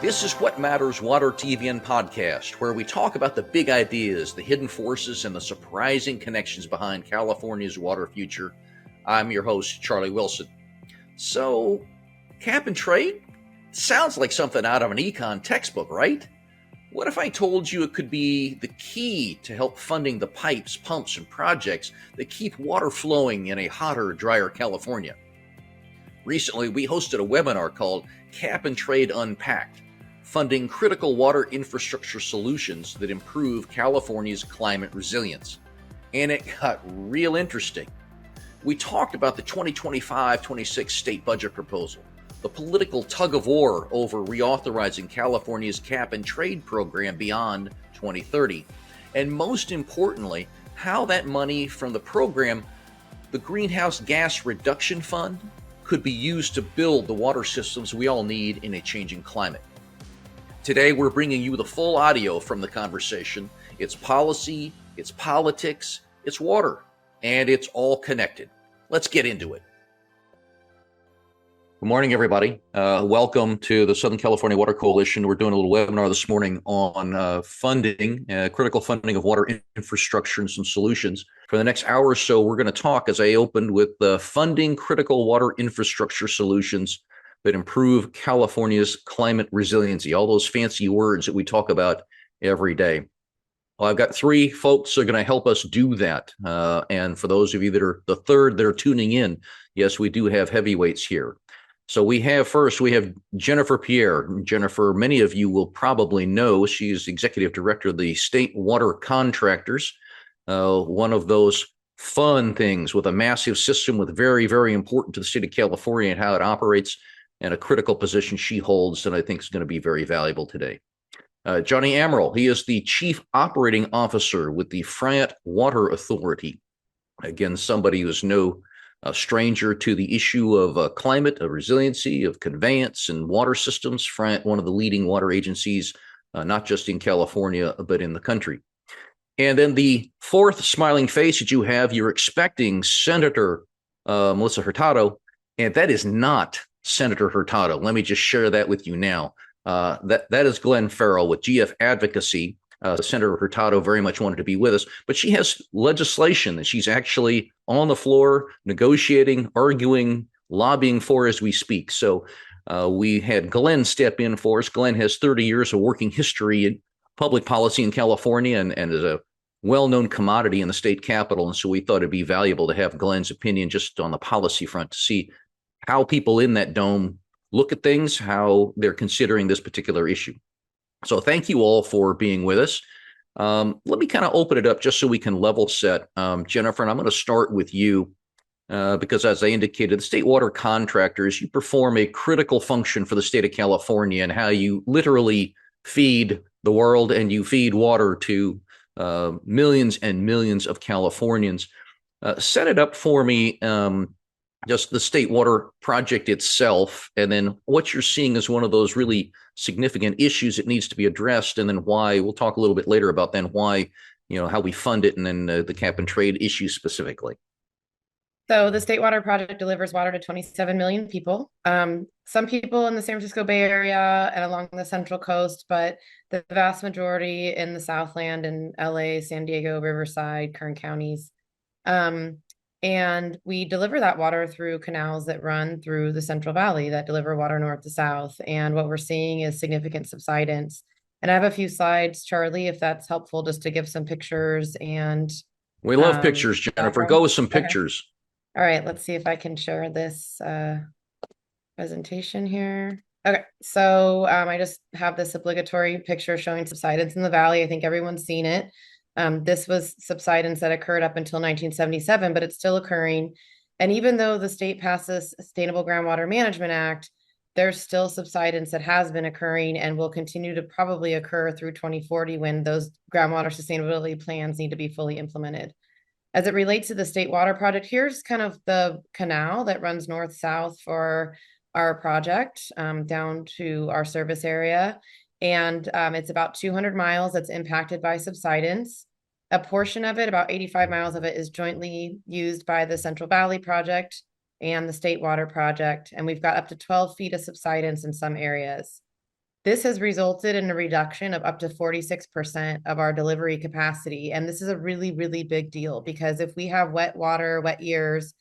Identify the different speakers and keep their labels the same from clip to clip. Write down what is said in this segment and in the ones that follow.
Speaker 1: This is What Matters Water TV and Podcast, where we talk about the big ideas, the hidden forces, and the surprising connections behind California's water future. I'm your host, Charley Wilson. So, cap and trade? Sounds like something out of an econ textbook, right? What if I told you it could be the key to help funding the pipes, pumps, and projects that keep water flowing in a hotter, drier California? Recently, we hosted a webinar called Cap and Trade Unpacked, funding critical water infrastructure solutions that improve California's climate resilience. And it got real interesting. We talked about the 2025-26 state budget proposal, the political tug-of-war over reauthorizing California's cap and trade program beyond 2030, and most importantly, how that money from the program, the Greenhouse Gas Reduction Fund, could be used to build the water systems we all need in a changing climate. Today, we're bringing you the full audio from the conversation. It's policy, it's politics, it's water, and it's all connected. Let's get into it. Good morning, everybody. Welcome to the Southern California Water Coalition. We're doing a little webinar this morning on funding, critical funding of water infrastructure and some solutions. For the next hour or so, we're going to talk, as I opened, with funding critical water infrastructure solutions that improve California's climate resiliency, all those fancy words that we talk about every day. Well, I've got three folks that are going to help us do that. And for those of you that are the third that are tuning in, yes, we do have heavyweights here. So we have Jennifer Pierre. Jennifer, many of you will probably know, she's executive director of the State Water Contractors, one of those fun things with a massive system with very, very important to the state of California and how it operates, and a critical position she holds that I think is going to be very valuable today. Johnny Amaral, he is the Chief Operating Officer with the Friant Water Authority. Again, somebody who's no stranger to the issue of climate, of resiliency, of conveyance and water systems. Friant, one of the leading water agencies, not just in California, but in the country. And then the fourth smiling face that you have, you're expecting Senator Melissa Hurtado, and that is not Senator Hurtado. Let me just share that with you now. That is Glenn Farrell with GF Advocacy. Senator Hurtado very much wanted to be with us, but she has legislation that she's actually on the floor negotiating, arguing, lobbying for as we speak. So we had Glenn step in for us. Glenn has 30 years of working history in public policy in California and is a well-known commodity in the state capitol. And so we thought it'd be valuable to have Glenn's opinion just on the policy front to see how people in that dome look at things, how they're considering this particular issue. So thank you all for being with us. Let me kind of open it up just so we can level set. Jennifer, and I'm going to start with you because as I indicated, the state water contractors, you perform a critical function for the state of California and how you literally feed the world and you feed water to millions and millions of Californians. Set it up for me, just the state water project itself, and then what you're seeing as one of those really significant issues that needs to be addressed, and then why. We'll talk a little bit later about then why, how we fund it, and then the cap and trade issue specifically.
Speaker 2: So the state water project delivers water to 27 million people. Some people in the San Francisco Bay Area and along the Central Coast, but the vast majority in the Southland and LA, San Diego, Riverside, Kern counties. And we deliver that water through canals that run through the Central Valley that deliver water north to south. And what we're seeing is significant subsidence. And I have a few slides, Charlie, if that's helpful, just to give some pictures. And
Speaker 1: we love pictures, Jennifer. Go with some pictures.
Speaker 2: Okay. All right, let's see if I can share this presentation here. Okay, so I just have this obligatory picture showing subsidence in the valley. I think everyone's seen it. This was subsidence that occurred up until 1977, but it's still occurring. And even though the state passed the Sustainable Groundwater Management Act, there's still subsidence that has been occurring and will continue to probably occur through 2040 when those groundwater sustainability plans need to be fully implemented. As it relates to the state water project, here's kind of the canal that runs north-south for our project down to our service area. And it's about 200 miles that's impacted by subsidence. A portion of it, about 85 miles of it, is jointly used by the Central Valley Project and the State Water Project. And we've got up to 12 feet of subsidence in some areas. This has resulted in a reduction of up to 46% of our delivery capacity. And this is a really, really big deal because if we have wet water, wet years,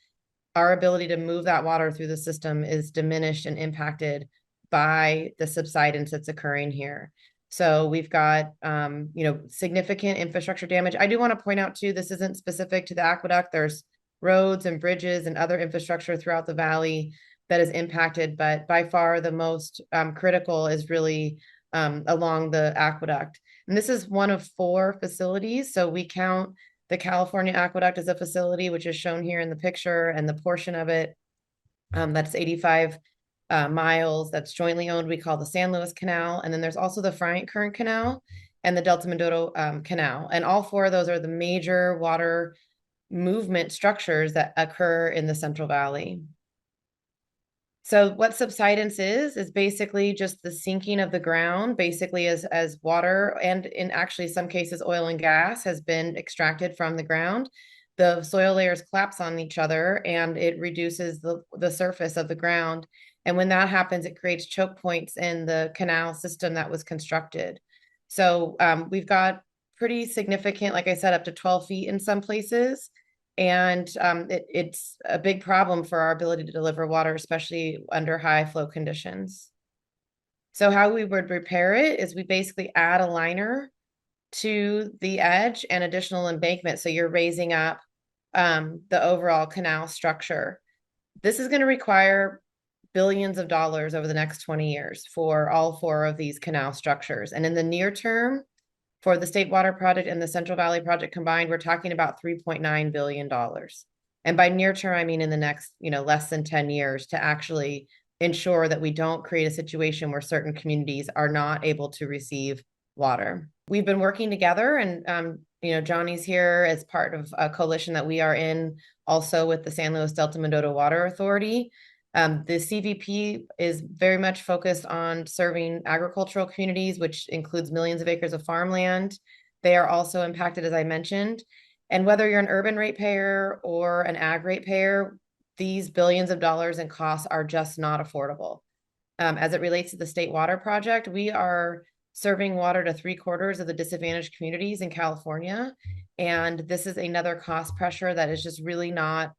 Speaker 2: our ability to move that water through the system is diminished and impacted by the subsidence that's occurring here. So we've got, significant infrastructure damage. I do want to point out too, this isn't specific to the aqueduct. There's roads and bridges and other infrastructure throughout the valley that is impacted, but by far the most critical is really along the aqueduct. And this is one of 4 facilities. So we count the California Aqueduct as a facility, which is shown here in the picture, and the portion of it that's 85 miles that's jointly owned, we call the San Luis Canal. And then there's also the Friant Current Canal and the Delta Mendoza Canal. And all 4 of those are the major water movement structures that occur in the Central Valley. So what subsidence is basically just the sinking of the ground, basically as water, and in actually some cases, oil and gas has been extracted from the ground. The soil layers collapse on each other and it reduces the surface of the ground. And when that happens, it creates choke points in the canal system that was constructed. So we've got pretty significant, like I said, up to 12 feet in some places. And it's a big problem for our ability to deliver water, especially under high flow conditions. So how we would repair it is we basically add a liner to the edge and additional embankment. So you're raising up the overall canal structure. This is going to require billions of dollars over the next 20 years for all 4 of these canal structures. And in the near term, for the State Water Project and the Central Valley Project combined, we're talking about $3.9 billion. And by near term, I mean in the next, less than 10 years to actually ensure that we don't create a situation where certain communities are not able to receive water. We've been working together and, Johnny's here as part of a coalition that we are in also with the San Luis Delta Mendoza Water Authority. The CVP is very much focused on serving agricultural communities, which includes millions of acres of farmland. They are also impacted, as I mentioned. And whether you're an urban ratepayer or an ag ratepayer, these billions of dollars in costs are just not affordable. As it relates to the State Water Project, we are serving water to 3/4 of the disadvantaged communities in California. And this is another cost pressure that is just really not,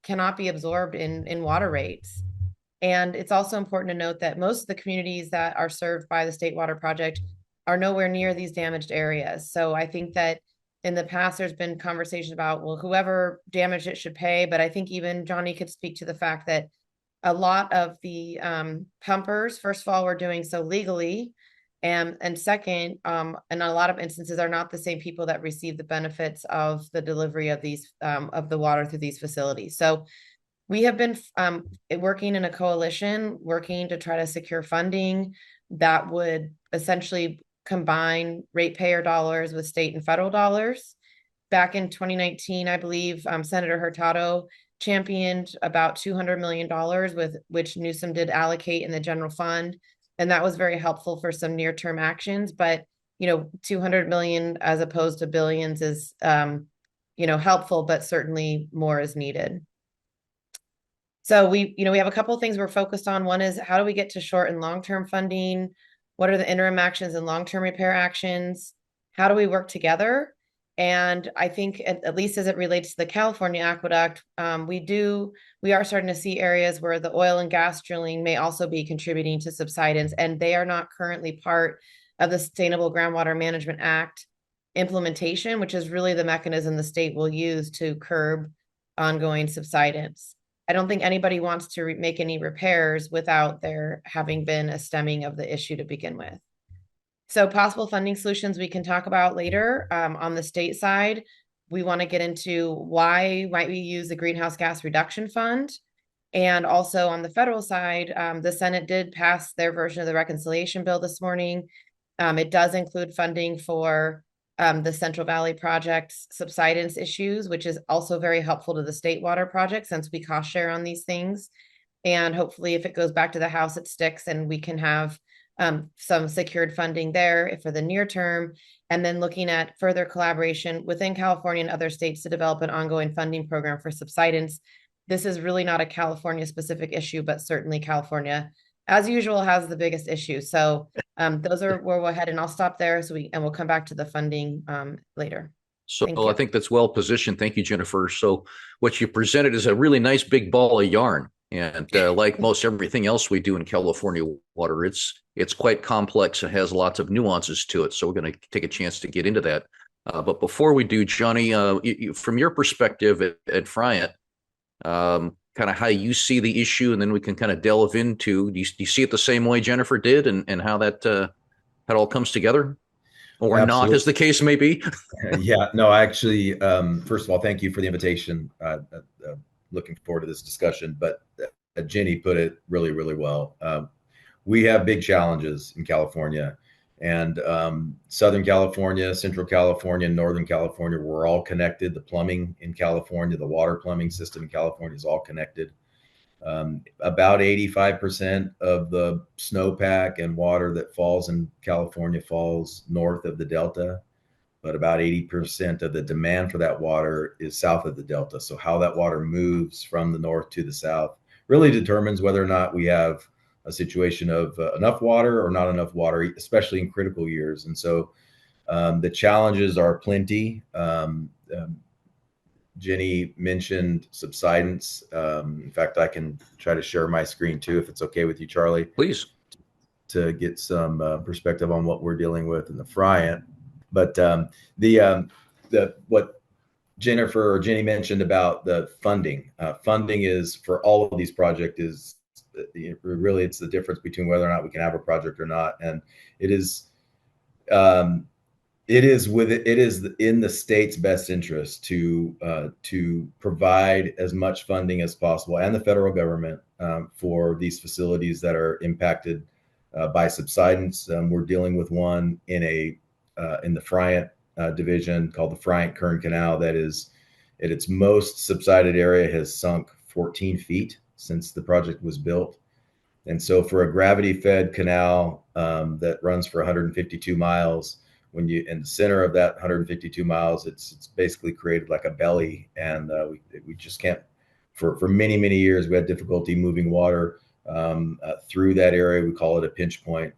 Speaker 2: cannot be absorbed in water rates. And it's also important to note that most of the communities that are served by the State Water Project are nowhere near these damaged areas. So I think that in the past, there's been conversation about, well, whoever damaged it should pay. But I think even Johnny could speak to the fact that a lot of the pumpers, first of all, were doing so legally. And second, in a lot of instances, are not the same people that receive the benefits of the delivery of these of the water through these facilities. So we have been working in a coalition, working to try to secure funding that would essentially combine ratepayer dollars with state and federal dollars. Back in 2019, I believe Senator Hurtado championed about $200 million with which Newsom did allocate in the general fund. And that was very helpful for some near-term actions, but 200 million as opposed to billions is helpful, but certainly more is needed. So we have a couple of things we're focused on. One is how do we get to short and long-term funding? What are the interim actions and long-term repair actions? How do we work together? And I think at least as it relates to the California aqueduct, we are starting to see areas where the oil and gas drilling may also be contributing to subsidence, and they are not currently part of the Sustainable Groundwater Management Act implementation, which is really the mechanism the state will use to curb ongoing subsidence. I don't think anybody wants to make any repairs without there having been a stemming of the issue to begin with. So possible funding solutions we can talk about later. On the state side, we want to get into why might we use the Greenhouse Gas Reduction Fund. And also on the federal side, the Senate did pass their version of the reconciliation bill this morning. It does include funding for the Central Valley Project's subsidence issues, which is also very helpful to the State Water Project since we cost share on these things. And hopefully if it goes back to the House, it sticks and we can have some secured funding there for the near term, and then looking at further collaboration within California and other states to develop an ongoing funding program for subsidence. This is really not a California specific issue, but certainly California, as usual, has the biggest issue. So Those are where we'll head, and I'll stop there and we'll come back to the funding later.
Speaker 1: So
Speaker 2: Thank
Speaker 1: I
Speaker 2: you.
Speaker 1: think that's well positioned. Thank you, Jennifer. So what you presented is a really nice big ball of yarn. And like most everything else we do in California water, it's quite complex and has lots of nuances to it. So we're going to take a chance to get into that. But before we do, Johnny, from your perspective at Friant, kind of how you see the issue, and then we can kind of delve into, do you see it the same way Jennifer did, and how that how it all comes together? Or not, as
Speaker 3: Absolutely.
Speaker 1: the case may be.
Speaker 3: Yeah, no, actually, first of all, thank you for the invitation. Looking forward to this discussion. But Jenny put it really, really well. We have big challenges in California, and Southern California, Central California, Northern California, we're all connected. The plumbing in California, the water plumbing system in California is all connected. About 85% of the snowpack and water that falls in California falls north of the Delta, but about 80% of the demand for that water is south of the Delta. So how that water moves from the north to the south really determines whether or not we have a situation of enough water or not enough water, especially in critical years. And so the challenges are plenty. Jenny mentioned subsidence. In fact, I can try to share my screen too, if it's okay with you, Charlie.
Speaker 1: Please.
Speaker 3: To get some perspective on what we're dealing with in the Friant. But what Jennifer or Jenny mentioned about the funding. Funding is for all of these projects is really, it's the difference between whether or not we can have a project or not, and it is in the state's best interest to provide as much funding as possible, and the federal government, for these facilities that are impacted by subsidence. We're dealing with one in the Friant division called the Friant Kern Canal that is at its most subsided area has sunk 14 feet since the project was built. And so for a gravity-fed canal that runs for 152 miles, when you in the center of that 152 miles, it's basically created like a belly, and we just can't. For many years, we had difficulty moving water through that area. We call it a pinch point,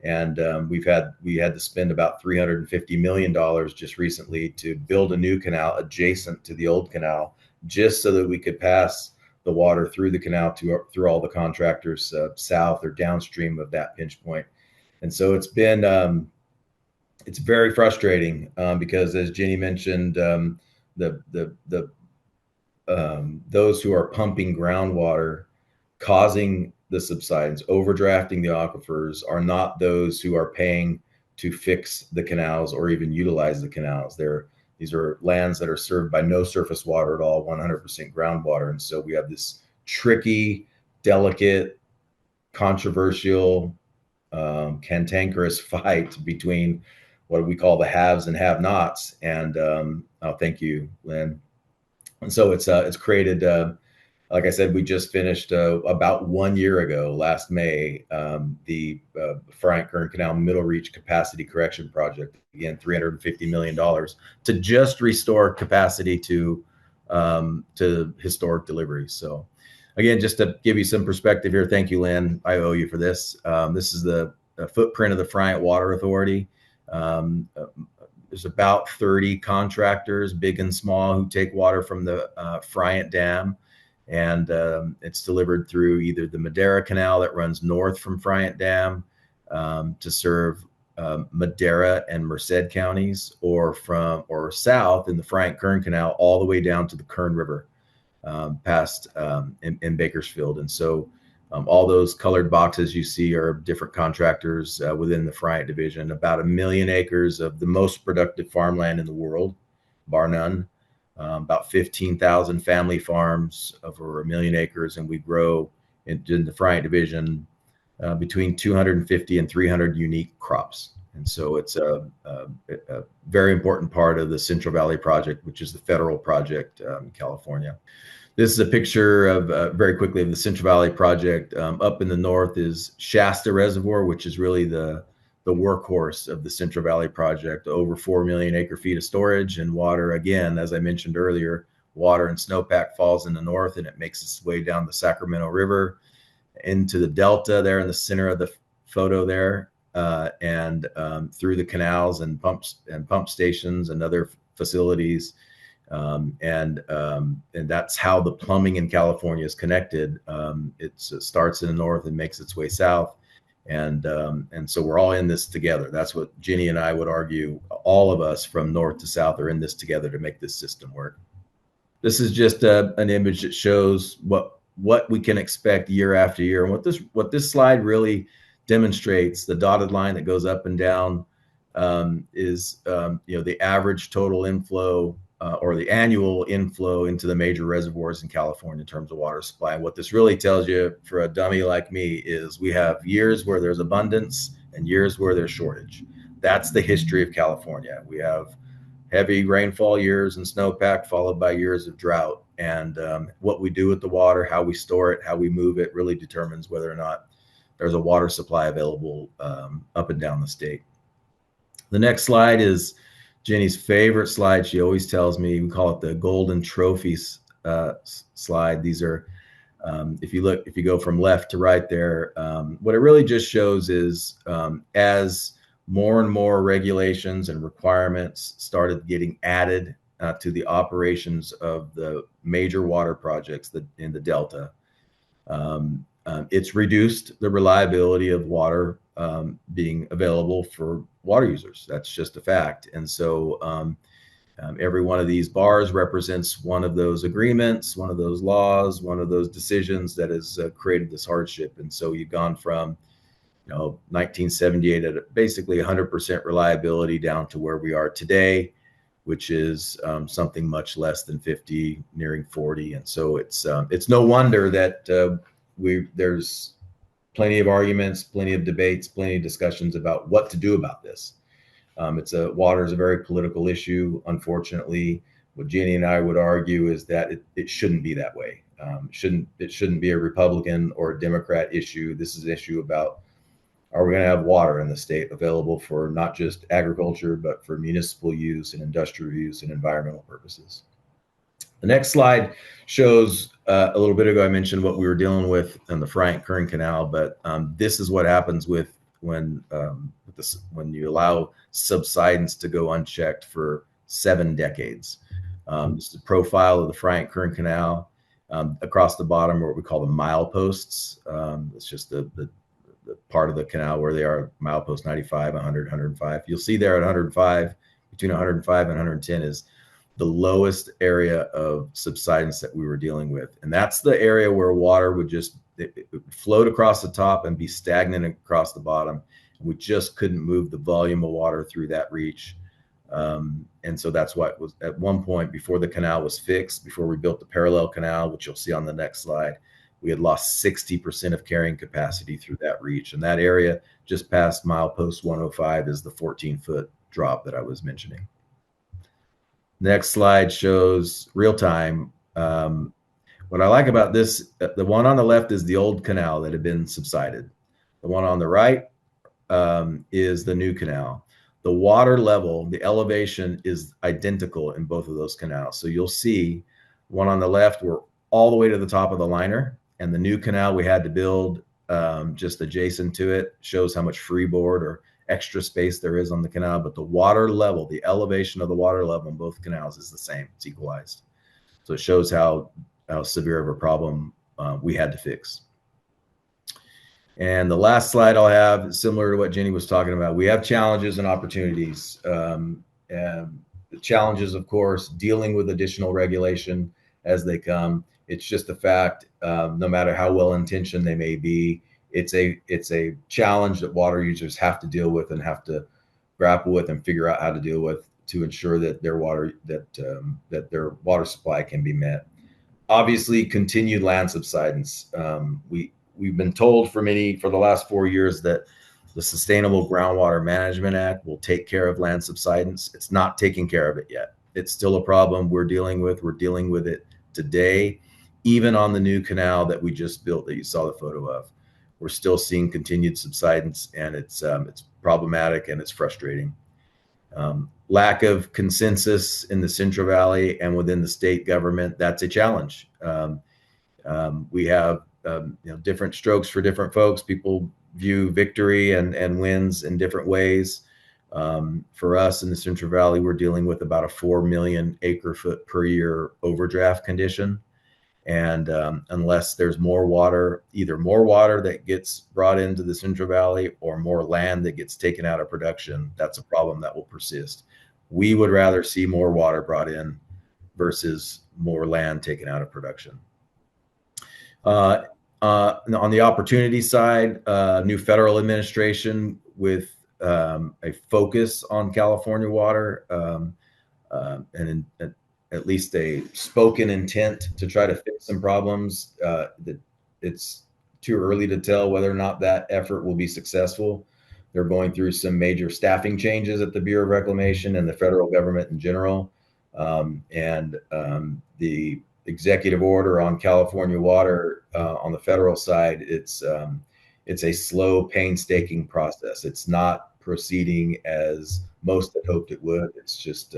Speaker 3: and we had to spend about $350 million just recently to build a new canal adjacent to the old canal, just so that we could pass the water through the canal through all the contractors south or downstream of that pinch point. And so it's been it's very frustrating because, as Jenny mentioned, those who are pumping groundwater, causing the subsidence, overdrafting the aquifers, are not those who are paying to fix the canals or even utilize the canals. These are lands that are served by no surface water at all, 100% groundwater. And so we have this tricky, delicate, controversial, cantankerous fight between what we call the haves and have-nots. And thank you, Lynn. And so it's created, like I said, we just finished about 1 year ago, last May, the Friant Kern Canal Middle Reach Capacity Correction Project. Again, $350 million to just restore capacity to historic deliveries. So again, just to give you some perspective here, thank you, Lynn. I owe you for this. This is the footprint of the Friant Water Authority. There's about 30 contractors, big and small, who take water from the Friant Dam. And it's delivered through either the Madera Canal that runs north from Friant Dam to serve Madera and Merced counties, or south in the Friant Kern Canal all the way down to the Kern River past in Bakersfield. And so all those colored boxes you see are different contractors within the Friant division. About 1 million acres of the most productive farmland in the world, bar none. About 15,000 family farms, over 1 million acres, and we grow in the Friant division between 250 and 300 unique crops. And so it's a very important part of the Central Valley Project, which is the federal project in California. This is a picture of, very quickly, of the Central Valley Project. Up in the north is Shasta Reservoir, which is really the workhorse of the Central Valley Project. Over 4 million acre feet of storage and water. Again, as I mentioned earlier, water and snowpack falls in the north, and it makes its way down the Sacramento River into the Delta there in the center of the photo there. and through the canals and pump stations and other facilities. And that's how the plumbing in California is connected. It starts in the north and makes its way south. And so we're all in this together. That's what Ginny and I would argue. All of us from north to south are in this together to make this system work. This is just an image that shows what we can expect year after year. And what this slide really demonstrates, the dotted line that goes up and down, is the average total inflow or the annual inflow into the major reservoirs in California in terms of water supply. And what this really tells you for a dummy like me is we have years where there's abundance and years where there's shortage. That's the history of California. We have heavy rainfall years and snowpack followed by years of drought. And what we do with the water, how we store it, how we move it really determines whether or not there's a water supply available up and down the state. The next slide is Jenny's favorite slide. She always tells me, we call it the golden trophies slide. These are, if you go from left to right there, what it really just shows is as more and more regulations and requirements started getting added to the operations of the major water projects in the Delta, it's reduced the reliability of water being available for water users. That's just a fact. And so every one of these bars represents one of those agreements, one of those laws, one of those decisions that has created this hardship. And so you've gone from 1978 at basically 100% reliability down to where we are today, which is something much less than 50, nearing 40. And so it's no wonder that there's plenty of arguments, plenty of debates, plenty of discussions about what to do about this. Water is a very political issue. Unfortunately, what Jenny and I would argue is that it shouldn't be that way. It shouldn't be a Republican or a Democrat issue. This is an issue about, are we going to have water in the state available for not just agriculture, but for municipal use and industrial use and environmental purposes? The next slide shows a little bit ago I mentioned what we were dealing with in the Friant Kern Canal, but this is what happens when you allow subsidence to go unchecked for 7 decades. This is the profile of the Friant Kern Canal. Across the bottom are what we call the mileposts. It's just the part of the canal where they are milepost 95, 100, 105. You'll see there at 105, between 105 and 110 is the lowest area of subsidence that we were dealing with. And that's the area where water would it would float across the top and be stagnant across the bottom. We just couldn't move the volume of water through that reach. And so that's why it was at one point before the canal was fixed, before we built the parallel canal, which you'll see on the next slide, we had lost 60% of carrying capacity through that reach. And that area just past milepost 105 is the 14-foot drop that I was mentioning. Next slide shows real time. What I like about this, the one on the left is the old canal that had been subsided. The one on the right is the new canal. The water level, the elevation is identical in both of those canals. So you'll see one on the left, we're all the way to the top of the liner, and the new canal we had to build just adjacent to it shows how much freeboard or extra space there is on the canal, but the water level, the elevation of the water level in both canals is the same. It's equalized. So it shows how severe of a problem we had to fix. And the last slide I'll have is similar to what Jenny was talking about. We have challenges and opportunities. And the challenges, of course, dealing with additional regulation as they come. It's just a fact, no matter how well-intentioned they may be, it's a challenge that water users have to deal with and have to grapple with and figure out how to deal with to ensure that their water supply can be met. Obviously, continued land subsidence. We've been told for the last 4 years that the Sustainable Groundwater Management Act will take care of land subsidence. It's not taking care of it yet. It's still a problem we're dealing with. We're dealing with it today, even on the new canal that we just built that you saw the photo of. We're still seeing continued subsidence, and it's problematic and it's frustrating. Lack of consensus in the Central Valley and within the state government, that's a challenge. We have different strokes for different folks. People view victory and wins in different ways. For us in the Central Valley, we're dealing with about a 4 million acre foot per year overdraft condition. And unless there's more water, either more water that gets brought into the Central Valley or more land that gets taken out of production, that's a problem that will persist. We would rather see more water brought in versus more land taken out of production. On the opportunity side, new federal administration with a focus on California water, and at least a spoken intent to try to fix some problems. It's too early to tell whether or not that effort will be successful. They're going through some major staffing changes at the Bureau of Reclamation and the federal government in general. The executive order on California water on the federal side, it's a slow, painstaking process. It's not proceeding as most had hoped it would. It's just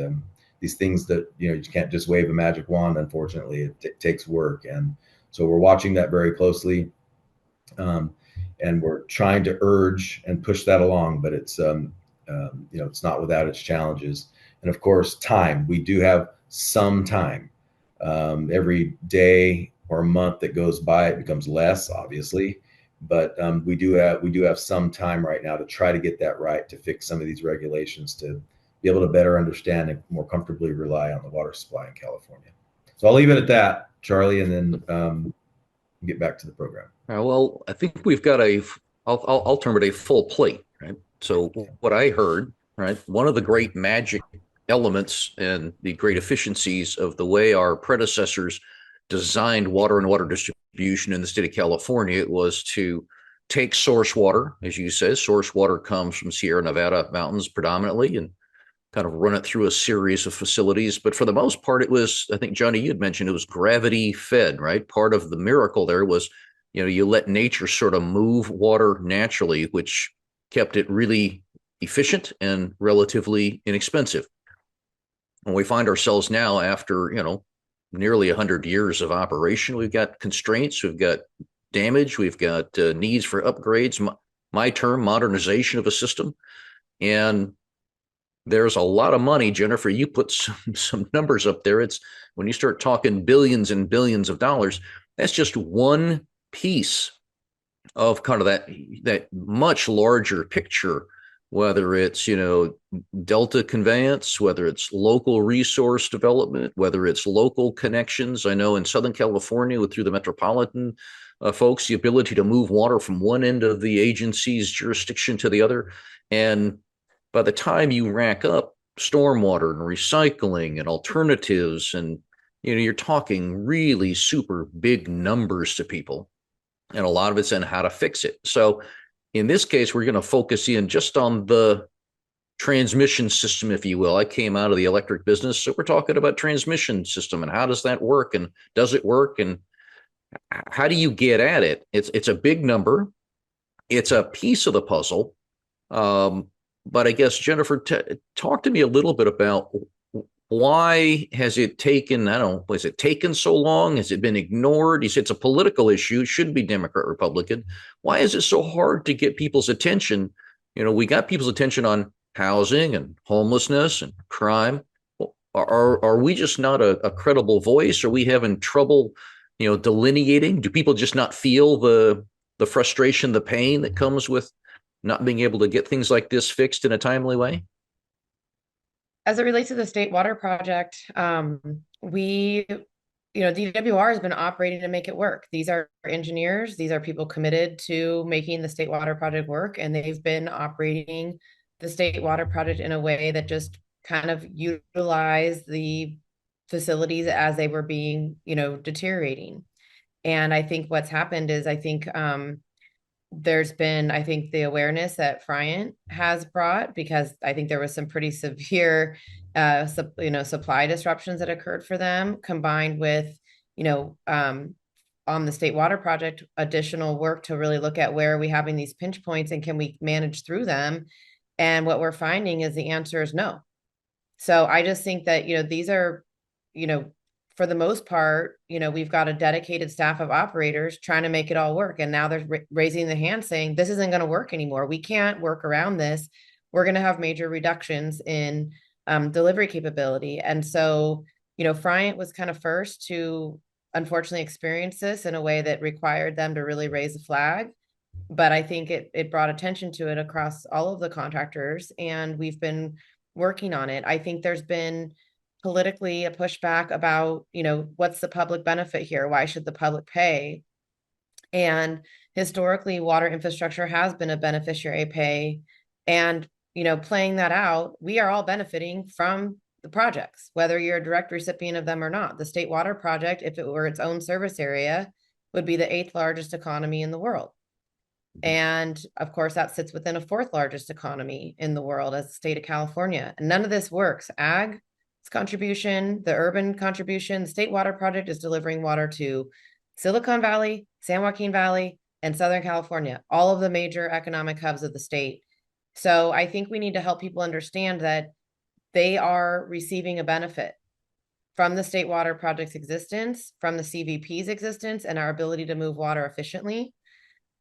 Speaker 3: these things that you can't just wave a magic wand. Unfortunately, it takes work, and so we're watching that very closely, and we're trying to urge and push that along. But it's it's not without its challenges, and of course, time. We do have some time. Every day or month that goes by, it becomes less, obviously, but we do have some time right now to try to get that right, to fix some of these regulations, to be able to better understand and more comfortably rely on the water supply in California. So I'll leave it at that, Charlie, and then get back to the program.
Speaker 1: Well, I think we've got I'll term it a full plate, right? So what I heard, right, one of the great magic elements and the great efficiencies of the way our predecessors designed water and water distribution in the state of California was to take source water, as you say. Source water comes from Sierra Nevada mountains predominantly, and kind of run it through a series of facilities. But for the most part, it was, I think, Johnny, you had mentioned, it was gravity fed, right? Part of the miracle there was, you let nature sort of move water naturally, which kept it really efficient and relatively inexpensive. When we find ourselves now after, nearly 100 years of operation, we've got constraints, we've got damage, we've got needs for upgrades, my term, modernization of a system. And there's a lot of money. Jennifer, you put some numbers up there. It's when you start talking billions and billions of dollars, that's just one piece of kind of that much larger picture, whether it's, Delta conveyance, whether it's local resource development, whether it's local connections. I know in Southern California, through the metropolitan folks, the ability to move water from one end of the agency's jurisdiction to the other. And by the time you rack up stormwater and recycling and alternatives, and you're talking really super big numbers to people, and a lot of it's in how to fix it. So in this case, we're going to focus in just on the transmission system, if you will. I came out of the electric business, so we're talking about transmission system and how does that work, and does it work, and how do you get at it? It's a big number. It's a piece of the puzzle. But I guess, Jennifer, talk to me a little bit about why has it taken, has it taken so long? Has it been ignored? You said it's a political issue. It shouldn't be Democrat, Republican. Why is it so hard to get people's attention? We got people's attention on housing and homelessness and crime. Are we just not a credible voice? Are we having trouble, delineating? Do people just not feel the frustration, the pain that comes with not being able to get things like this fixed in a timely way?
Speaker 2: As it relates to the state water project, DWR has been operating to make it work. These are engineers. These are people committed to making the state water project work. And they've been operating the state water project in a way that just kind of utilized the facilities as they were being, deteriorating. And I think what's happened is, there's been, the awareness that Friant has brought, because I think there was some pretty severe, supply disruptions that occurred for them, combined with, on the state water project, additional work to really look at where are we having these pinch points and can we manage through them? And what we're finding is the answer is no. So I just think that, these are, for the most part, we've got a dedicated staff of operators trying to make it all work. And now they're raising the hand saying, this isn't going to work anymore. We can't work around this. We're going to have major reductions in delivery capability. And so, Friant was kind of first to unfortunately experience this in a way that required them to really raise a flag. But I think it brought attention to it across all of the contractors, and we've been working on it. I think there's been politically a pushback about, what's the public benefit here? Why should the public pay? And historically, water infrastructure has been a beneficiary pay. And, playing that out, we are all benefiting from the projects, whether you're a direct recipient of them or not. The State Water Project, if it were its own service area, would be the 8th largest economy in the world. And of course, that sits within a 4th largest economy in the world as the state of California. And none of this works. Ag's contribution, the urban contribution, the State Water Project is delivering water to Silicon Valley, San Joaquin Valley, and Southern California, all of the major economic hubs of the state. So I think we need to help people understand that they are receiving a benefit from the State Water Project's existence, from the CVP's existence, and our ability to move water efficiently.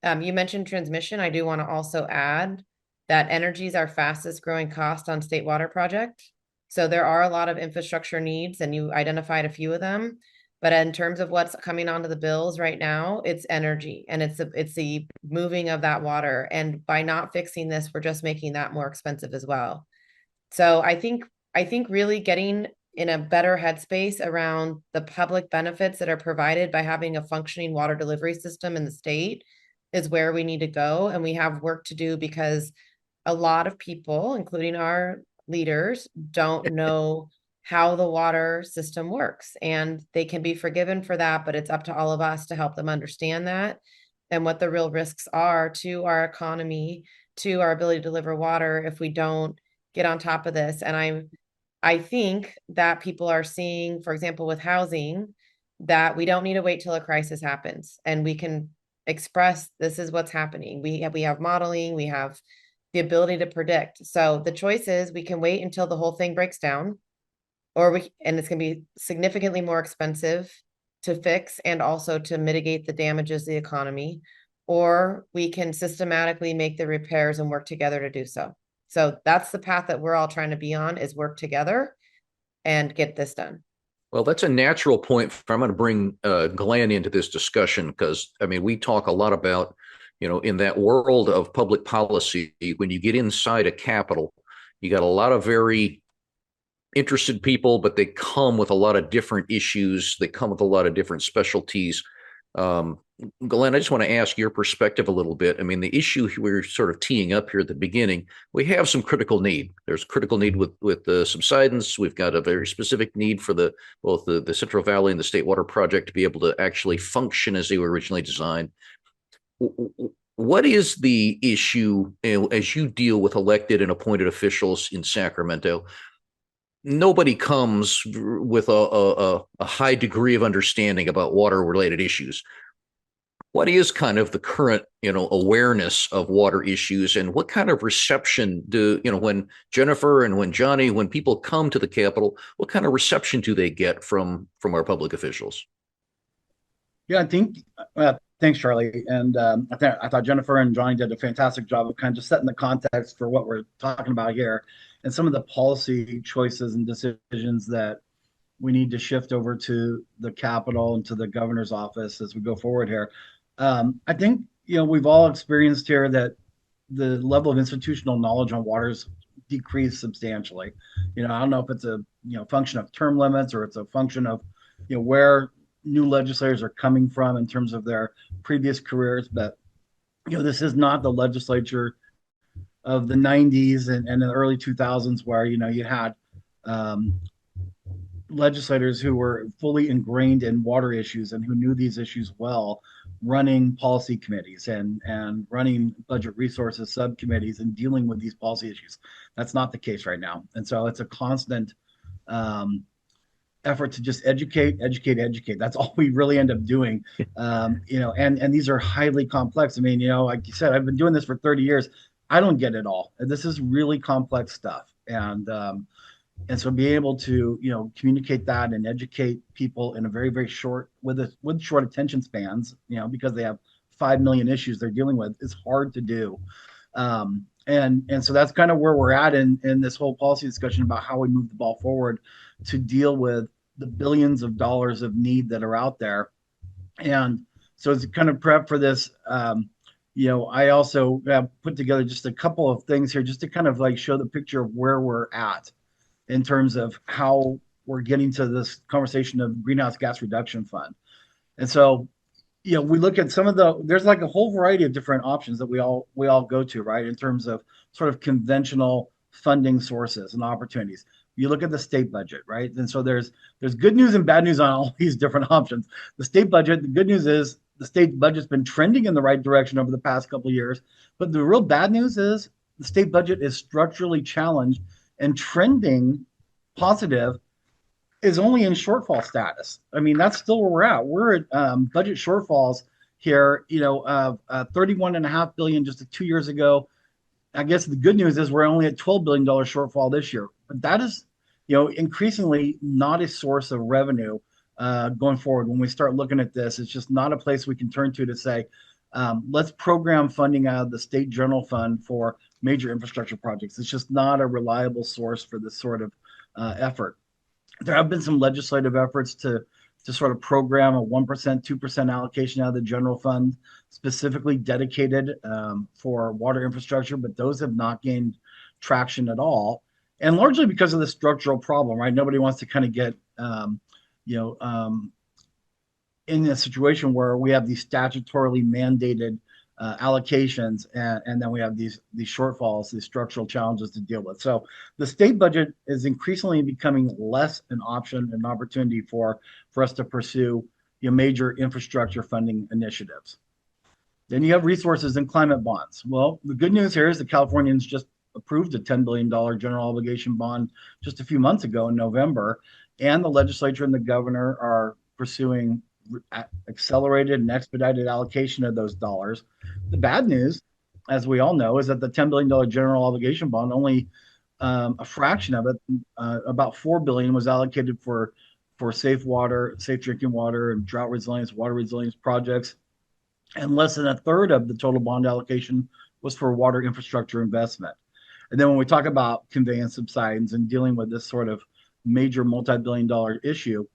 Speaker 2: You mentioned transmission. I do want to also add that energy is our fastest growing cost on State Water Project. So there are a lot of infrastructure needs, and you identified a few of them. But in terms of what's coming onto the bills right now, it's energy, and it's the moving of that water. And by not fixing this, we're just making that more expensive as well. So I think really getting in a better headspace around the public benefits that are provided by having a functioning water delivery system in the state is where we need to go. And we have work to do because a lot of people, including our leaders, don't know how the water system works. And they can be forgiven for that, but it's up to all of us to help them understand that and what the real risks are to our economy, to our ability to deliver water if we don't get on top of this. And I think that people are seeing, for example, with housing, that we don't need to wait till a crisis happens and we can express this is what's happening. We have modeling, we have the ability to predict. So the choice is we can wait until the whole thing breaks down, and it's going to be significantly more expensive to fix and also to mitigate the damages to the economy, or we can systematically make the repairs and work together to do so. So that's the path that we're all trying to be on, is work together and get this done.
Speaker 1: Well, that's a natural point. I'm going to bring Glenn into this discussion because, I mean, we talk a lot about, in that world of public policy, when you get inside a Capitol, you got a lot of very interested people, but they come with a lot of different issues. They come with a lot of different specialties. Glenn, I just want to ask your perspective a little bit. I mean, the issue we're sort of teeing up here at the beginning, we have some critical need. There's critical need with the subsidence. We've got a very specific need for both the Central Valley and the State Water Project to be able to actually function as they were originally designed. What is the issue as you deal with elected and appointed officials in Sacramento? Nobody comes with a high degree of understanding about water-related issues. What is kind of the current, awareness of water issues, and what kind of reception when Jennifer and when Johnny, when people come to the Capitol, what kind of reception do they get from our public officials?
Speaker 4: Yeah, I think, thanks, Charlie. And I thought Jennifer and Johnny did a fantastic job of kind of just setting the context for what we're talking about here and some of the policy choices and decisions that we need to shift over to the Capitol and to the governor's office as we go forward here. I think, we've all experienced here that the level of institutional knowledge on waters decreased substantially. I don't know if it's a function of term limits or it's a function of where new legislators are coming from in terms of their previous careers, but this is not the legislature of the 90s and the early 2000s where you had legislators who were fully ingrained in water issues and who knew these issues well, running policy committees and running budget resources subcommittees and dealing with these policy issues. That's not the case right now. And so it's a constant effort to just educate. That's all we really end up doing. And these are highly complex. I mean, like you said, I've been doing this for 30 years. I don't get it all. This is really complex stuff. And And so be able to, communicate that and educate people in a very, very short, with short attention spans, because they have 5 million issues they're dealing with, is hard to do. And so that's kind of where we're at in this whole policy discussion about how we move the ball forward to deal with the billions of dollars of need that are out there. And so to kind of prep for this, I also put together just a couple of things here just to kind of like show the picture of where we're at in terms of how we're getting to this conversation of greenhouse gas reduction fund. And so, we look at there's like a whole variety of different options that we all go to, right? In terms of sort of conventional funding sources and opportunities. You look at the state budget, right? And so there's good news and bad news on all these different options. The state budget, the good news is the state budget's been trending in the right direction over the past couple of years. But the real bad news is the state budget is structurally challenged, and trending positive is only in shortfall status. I mean, that's still where we're at. We're at budget shortfalls here, of $31.5 billion just 2 years ago. I guess the good news is we're only at $12 billion shortfall this year. But that is, increasingly not a source of revenue going forward. When we start looking at this, it's just not a place we can turn to say, let's program funding out of the state general fund for major infrastructure projects. It's just not a reliable source for this sort of effort. There have been some legislative efforts to sort of program a 1%, 2% allocation out of the general fund, specifically dedicated for water infrastructure, but those have not gained traction at all. And largely because of the structural problem, right? Nobody wants to kind of get, in a situation where we have these statutorily mandated allocations, and then we have these shortfalls, these structural challenges to deal with. So the state budget is increasingly becoming less an option, an opportunity for us to pursue major infrastructure funding initiatives. Then you have resources and climate bonds. Well, the good news here is the Californians just approved a $10 billion general obligation bond just a few months ago in November, and the legislature and the governor are pursuing accelerated and expedited allocation of those dollars. The bad news, as we all know, is that the $10 billion general obligation bond, only a fraction of it, about $4 billion, was allocated for safe water, safe drinking water, and drought resilience, water resilience projects, and less than a third of the total bond allocation was for water infrastructure investment. And then when we talk about conveyance subsidence and dealing with this sort of major multi-billion-dollar issue,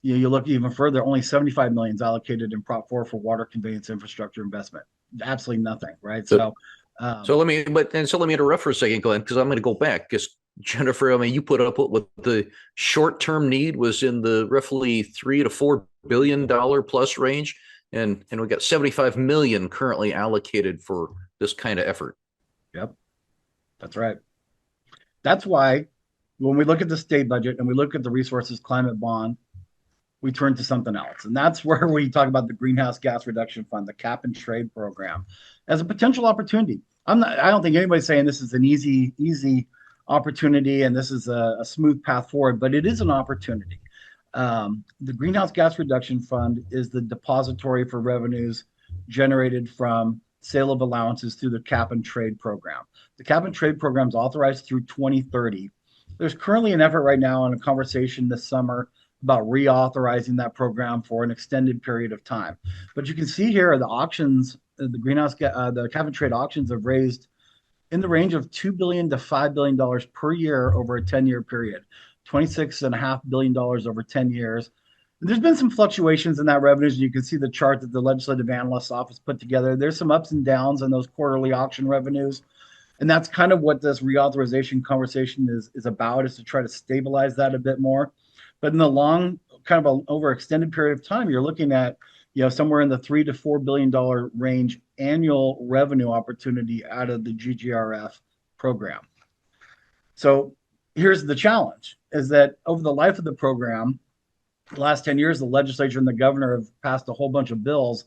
Speaker 4: you look even further, only $75 million is allocated in Prop 4 for water conveyance infrastructure investment. Absolutely nothing, right? So
Speaker 1: let me interrupt for a second, Glenn, because I'm going to go back. Because Jennifer, I mean, you put up what the short-term need was in the roughly $3 to $4 billion plus range, and we got 75 million currently allocated for this kind of effort.
Speaker 4: Yep, that's right. That's why when we look at the state budget and we look at the resources climate bond, we turn to something else. And that's where we talk about the Greenhouse Gas Reduction Fund, the cap and trade program, as a potential opportunity. I don't think anybody's saying this is an easy opportunity and this is a smooth path forward, but it is an opportunity. The Greenhouse Gas Reduction Fund is the depository for revenues generated from sale of allowances through the cap and trade program. The cap and trade program is authorized through 2030. There's currently an effort right now and a conversation this summer about reauthorizing that program for an extended period of time. But you can see here the auctions, the cap and trade auctions have raised in the range of $2 billion to $5 billion per year over a 10-year period, $26.5 billion over 10 years. And there's been some fluctuations in that revenues, and you can see the chart that the Legislative Analyst's Office put together. There's some ups and downs in those quarterly auction revenues. And that's kind of what this reauthorization conversation is about, is to try to stabilize that a bit more. But in the long, kind of over extended period of time, you're looking at, somewhere in the $3 to $4 billion range annual revenue opportunity out of the GGRF program. So here's the challenge, is that over the life of the program, the last 10 years, the legislature and the governor have passed a whole bunch of bills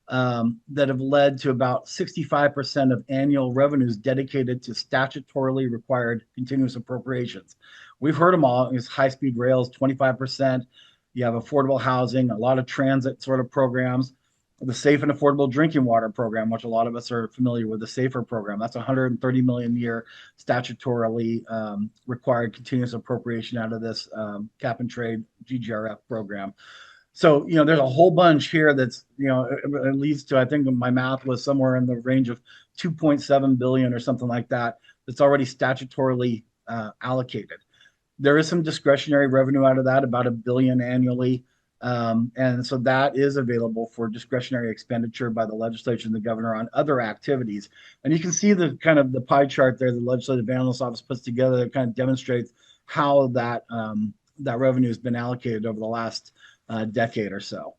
Speaker 4: that have led to about 65% of annual revenues dedicated to statutorily required continuous appropriations. We've heard them all. It's high-speed rails, 25%. You have affordable housing, a lot of transit sort of programs. The Safe and Affordable Drinking Water Program, which a lot of us are familiar with, the SAFER program. That's 130 million a year statutorily required continuous appropriation out of this cap and trade GGRF program. So, there's a whole bunch here that's, it leads to, I think my math was somewhere in the range of 2.7 billion or something like that, that's already statutorily allocated. There is some discretionary revenue out of that, about $1 billion annually. And so that is available for discretionary expenditure by the legislature and the governor on other activities. And you can see the kind of the pie chart there the Legislative Analyst Office puts together that kind of demonstrates how that that revenue has been allocated over the last decade or so.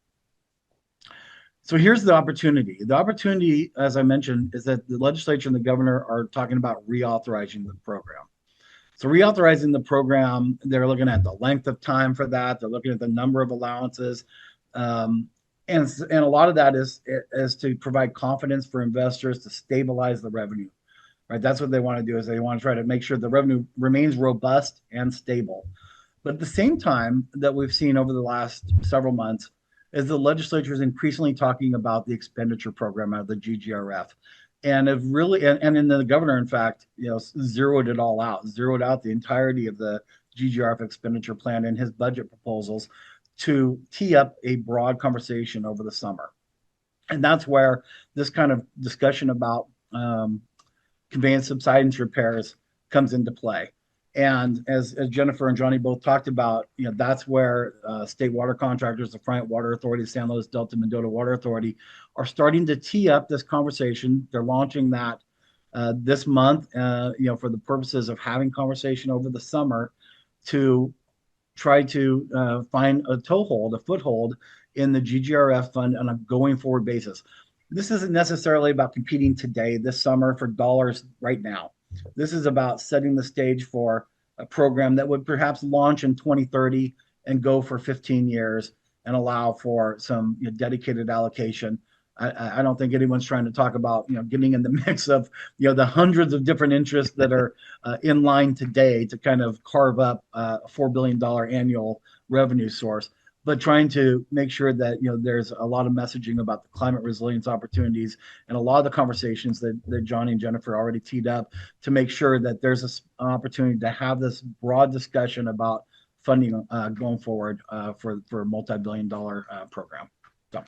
Speaker 4: So here's the opportunity. The opportunity, as I mentioned, is that the legislature and the governor are talking about reauthorizing the program. So reauthorizing the program, they're looking at the length of time for that. They're looking at the number of allowances. And a lot of that is to provide confidence for investors to stabilize the revenue, right? That's what they want to do, is they want to try to make sure the revenue remains robust and stable. But at the same time that we've seen over the last several months is the legislature is increasingly talking about the expenditure program out of the GGRF. And have really, and then the governor, in fact, zeroed it all out, zeroed out the entirety of the GGRF expenditure plan in his budget proposals to tee up a broad conversation over the summer. And that's where this kind of discussion about conveyance subsidence repairs comes into play. And as Jennifer and Johnny both talked about, that's where state water contractors, the Friant Water Authority, the San Luis Delta Mendota Water Authority, are starting to tee up this conversation. They're launching that this month, for the purposes of having conversation over the summer to try to find a foothold in the GGRF fund on a going forward basis. This isn't necessarily about competing today, this summer, for dollars right now. This is about setting the stage for a program that would perhaps launch in 2030 and go for 15 years and allow for some dedicated allocation. I don't think anyone's trying to talk about getting in the mix of the hundreds of different interests that are in line today to kind of carve up a $4 billion annual revenue source, but trying to make sure that there's a lot of messaging about the climate resilience opportunities and a lot of the conversations that Johnny and Jennifer already teed up to make sure that there's an opportunity to have this broad discussion about funding going forward for a multi-billion-dollar program. So.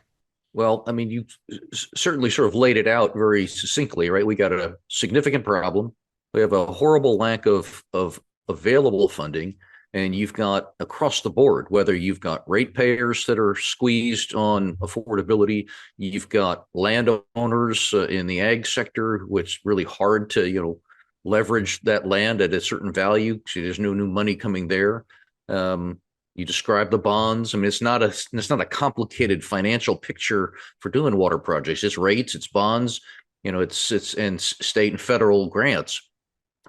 Speaker 1: Well, I mean, you certainly sort of laid it out very succinctly, right? We got a significant problem. We have a horrible lack of available funding. And you've got across the board, whether you've got ratepayers that are squeezed on affordability, you've got landowners in the ag sector, which is really hard to, leverage that land at a certain value. So there's no new money coming there. You describe the bonds. I mean, it's not a complicated financial picture for doing water projects. It's rates, it's bonds, it's and state and federal grants.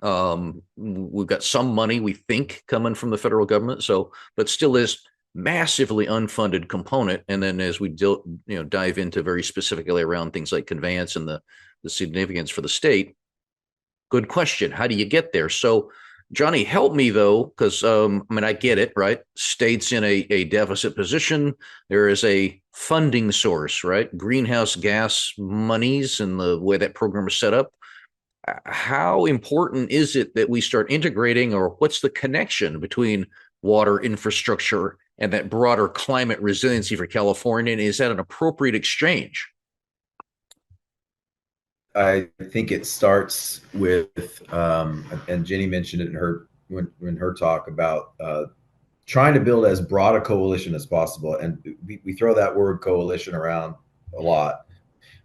Speaker 1: We've got some money, we think, coming from the federal government. So, but still is massively unfunded component. And then as we dive into very specifically around things like conveyance and the significance for the state, good question. How do you get there? So, Johnny, help me though, because I get it, right? State's in a deficit position. There is a funding source, right? Greenhouse gas monies and the way that program is set up. How important is it that we start integrating, or what's the connection between water infrastructure and that broader climate resiliency for California? And is that an appropriate exchange?
Speaker 3: I think it starts with, and Jenny mentioned it in her talk about trying to build as broad a coalition as possible. And we throw that word coalition around a lot,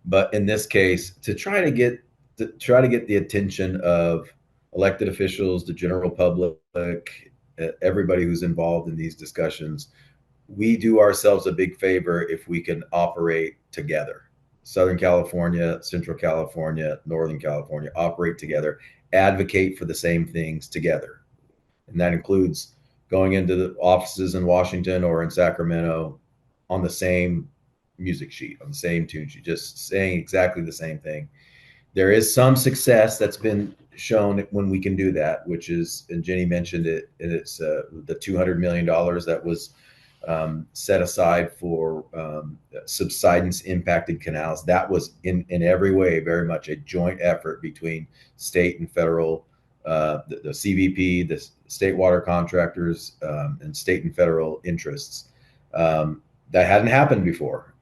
Speaker 3: but in this case, to try to get the attention of elected officials, the general public, everybody who's involved in these discussions, we do ourselves a big favor if we can operate together. Southern California, Central California, Northern California, operate together, advocate for the same things together. And that includes going into the offices in Washington or in Sacramento on the same music sheet, on the same tune sheet, just saying exactly the same thing. There is some success that's been shown when we can do that, which is, and Jenny mentioned it, and it's the $200 million that was set aside for subsidence impacted canals. That was in every way very much a joint effort between state and federal, the CVP, the state water contractors, and state and federal interests. That hadn't happened before.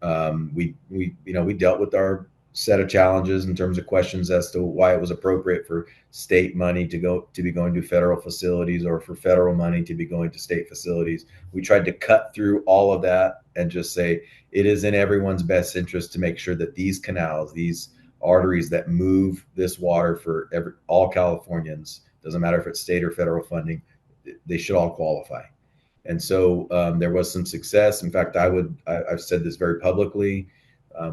Speaker 3: We dealt with our set of challenges in terms of questions as to why it was appropriate for state money to be going to federal facilities, or for federal money to be going to state facilities. We tried to cut through all of that and just say it is in everyone's best interest to make sure that these canals, these arteries that move this water for all Californians, doesn't matter if it's state or federal funding, they should all qualify. And so there was some success. In fact, I've said this very publicly.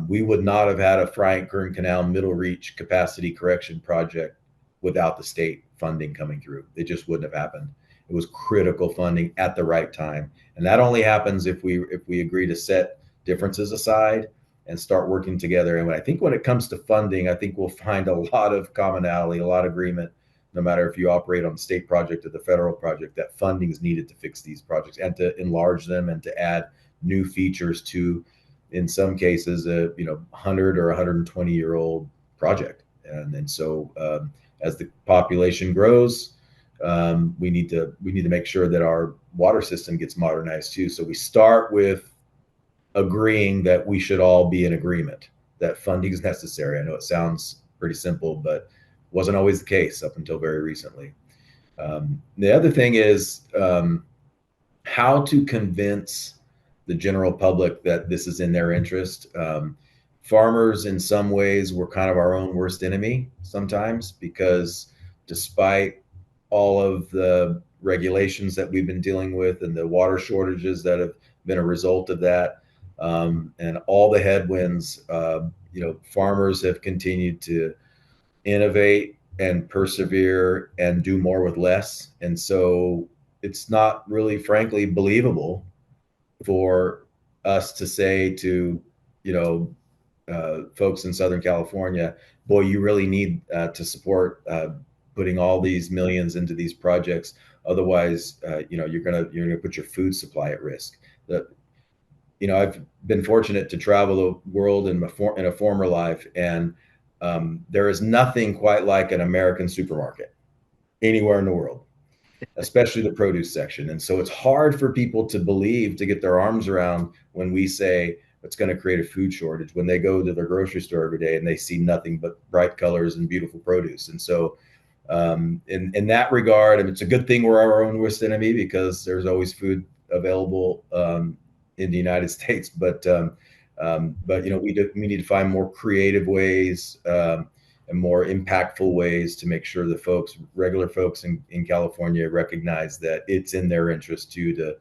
Speaker 3: We would not have had a Friant Kern Canal Middle Reach capacity correction project without the state funding coming through. It just wouldn't have happened. It was critical funding at the right time. And that only happens if we agree to set differences aside and start working together. And I think when it comes to funding, I think we'll find a lot of commonality, a lot of agreement, no matter if you operate on the state project or the federal project, that funding is needed to fix these projects and to enlarge them and to add new features to, in some cases, a 100 or 120-year-old project. And so as the population grows, we need to make sure that our water system gets modernized too. So we start with agreeing that we should all be in agreement that funding is necessary. I know it sounds pretty simple, but wasn't always the case up until very recently. The other thing is how to convince the general public that this is in their interest. Farmers, in some ways, were kind of our own worst enemy sometimes, because despite all of the regulations that we've been dealing with and the water shortages that have been a result of that, and all the headwinds, farmers have continued to innovate and persevere and do more with less. And so it's not really, frankly, believable for us to say to, folks in Southern California, boy, you really need to support putting all these millions into these projects. Otherwise, you're gonna put your food supply at risk. I've been fortunate to travel the world in a former life, and there is nothing quite like an American supermarket anywhere in the world, especially the produce section. And so it's hard for people to believe, to get their arms around when we say it's going to create a food shortage, when they go to their grocery store every day and they see nothing but bright colors and beautiful produce. And so in that regard, it's a good thing we're our own worst enemy, because there's always food available in the United States. But we need to find more creative ways and more impactful ways to make sure the regular folks in California recognize that it's in their interest to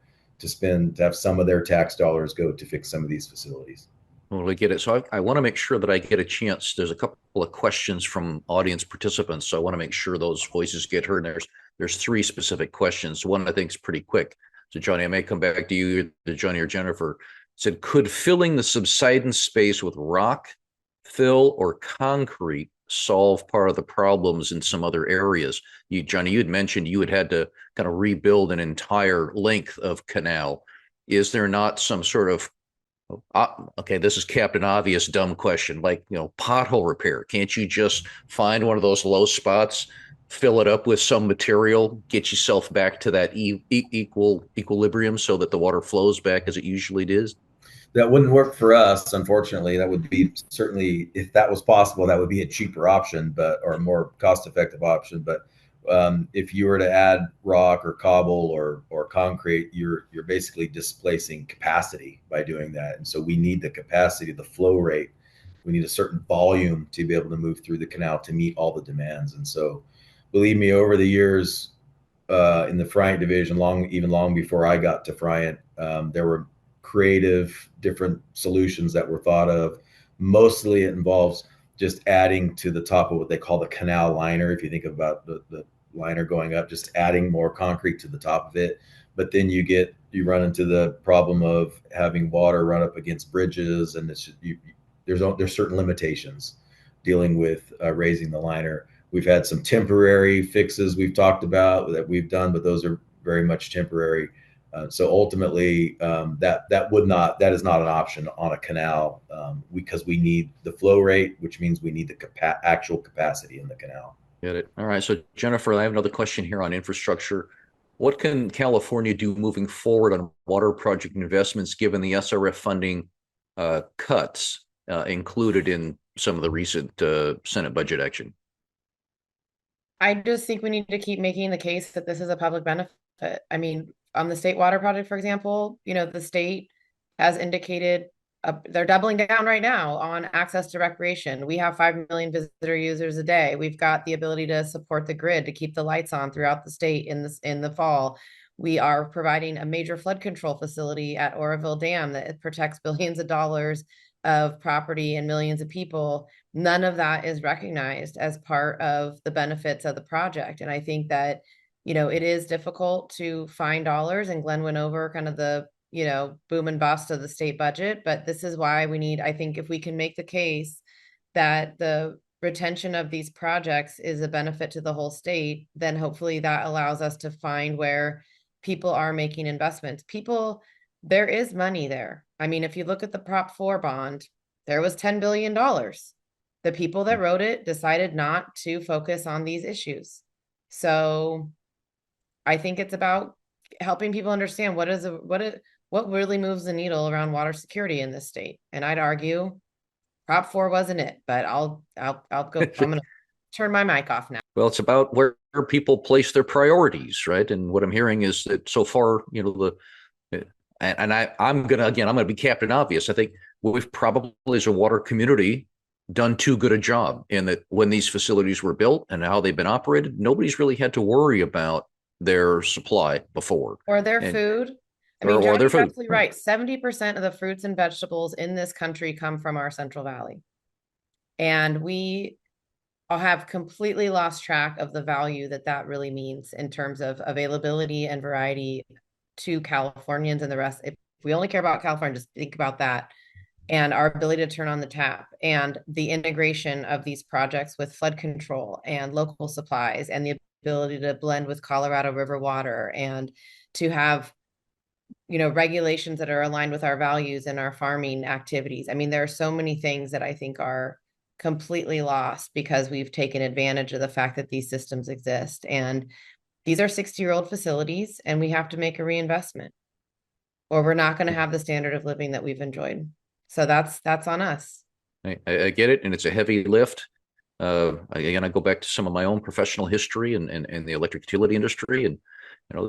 Speaker 3: have some of their tax dollars go to fix some of these facilities.
Speaker 1: Well, we get it. So I want to make sure that I get a chance. There's a couple of questions from audience participants, so I want to make sure those voices get heard. And there's three specific questions. One I think is pretty quick. So Johnny, I may come back to you, to Johnny or Jennifer. Said, could filling the subsidence space with rock, fill, or concrete solve part of the problems in some other areas? Johnny, you had mentioned you had to kind of rebuild an entire length of canal. Is there not some sort of, okay, this is Captain Obvious dumb question, like, pothole repair? Can't you just find one of those low spots, fill it up with some material, get yourself back to that equilibrium so that the water flows back as it usually does?
Speaker 3: That wouldn't work for us, unfortunately. That would be, certainly, if that was possible, that would be a cheaper option, or a more cost-effective option. But if you were to add rock or cobble or concrete, you're basically displacing capacity by doing that. And so we need the capacity, the flow rate. We need a certain volume to be able to move through the canal to meet all the demands. And so, believe me, over the years in the Friant division, even long before I got to Friant, there were creative different solutions that were thought of. Mostly it involves just adding to the top of what they call the canal liner. If you think about the liner going up, just adding more concrete to the top of it. But then you run into the problem of having water run up against bridges, and there's certain limitations dealing with raising the liner. We've had some temporary fixes we've talked about that we've done, but those are very much temporary. So ultimately, that is not an option on a canal, because we need the flow rate, which means we need the actual capacity in the canal.
Speaker 1: Get it. All right. So Jennifer, I have another question here on infrastructure. What can California do moving forward on water project investments, given the SRF funding cuts included in some of the recent Senate budget action?
Speaker 2: I just think we need to keep making the case that this is a public benefit. I mean, on the state water project, for example, the state has indicated they're doubling down right now on access to recreation. We have 5 million visitor users a day. We've got the ability to support the grid to keep the lights on throughout the state in the fall. We are providing a major flood control facility at Oroville Dam that protects billions of dollars of property and millions of people. None of that is recognized as part of the benefits of the project. And I think that, it is difficult to find dollars, and Glenn went over kind of the, boom and bust of the state budget. But this is why I think if we can make the case that the retention of these projects is a benefit to the whole state, then hopefully that allows us to find where people are making investments. There is money there. I mean, if you look at the Prop 4 bond, there was $10 billion. The people that wrote it decided not to focus on these issues. So I think it's about helping people understand what really moves the needle around water security in this state. And I'd argue Prop 4 wasn't it, but I'll go. I'm going to turn my mic off now.
Speaker 1: Well, it's about where people place their priorities, right? And what I'm hearing is that so far, I'm gonna be Captain Obvious. I think we've probably, as a water community, done too good a job in that when these facilities were built and how they've been operated, nobody's really had to worry about their supply before.
Speaker 2: Or their food. I mean, Johnny's absolutely right. 70% of the fruits and vegetables in this country come from our Central Valley. And we have completely lost track of the value that really means in terms of availability and variety to Californians and the rest. If we only care about California, just think about that. And our ability to turn on the tap and the integration of these projects with flood control and local supplies and the ability to blend with Colorado River water and to have, regulations that are aligned with our values and our farming activities. I mean, there are so many things that I think are completely lost because we've taken advantage of the fact that these systems exist. And these are 60-year-old facilities, and we have to make a reinvestment, or we're not going to have the standard of living that we've enjoyed. So that's on us.
Speaker 1: I get it, and it's a heavy lift. Again, I go back to some of my own professional history in the electric utility industry, and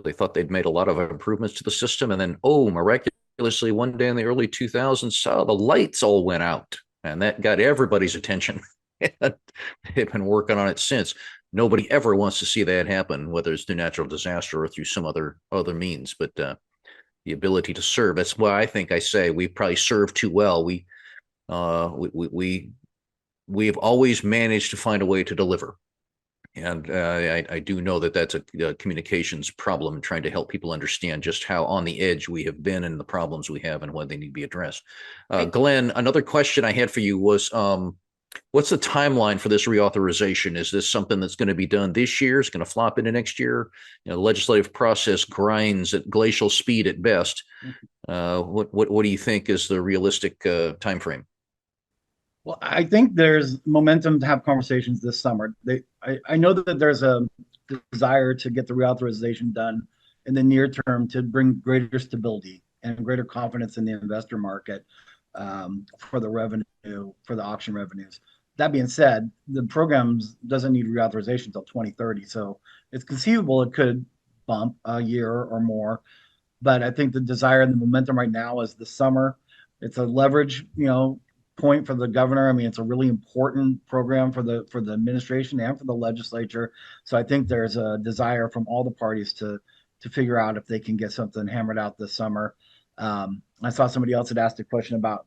Speaker 1: they thought they'd made a lot of improvements to the system, and then miraculously one day in the early 2000s, the lights all went out, and that got everybody's attention. They've been working on it since. Nobody ever wants to see that happen, whether it's through natural disaster or through some other means. But the ability to serve, that's why I think I say we probably serve too well. We've always managed to find a way to deliver. And I do know that that's a communications problem, trying to help people understand just how on the edge we have been and the problems we have and when they need to be addressed. Glenn, another question I had for you was, what's the timeline for this reauthorization? Is this something that's going to be done this year? Is it going to flop into next year? The legislative process grinds at glacial speed at best. What do you think is the realistic time frame?
Speaker 4: Well, I think there's momentum to have conversations this summer. I know that there's a desire to get the reauthorization done in the near term to bring greater stability and greater confidence in the investor market for the revenue, for the auction revenues. That being said, the program doesn't need reauthorization until 2030. So it's conceivable it could bump a year or more. But I think the desire and the momentum right now is the summer. It's a leverage, point for the governor. I mean, it's a really important program for the administration and for the legislature. So I think there's a desire from all the parties to figure out if they can get something hammered out this summer. I saw somebody else had asked a question about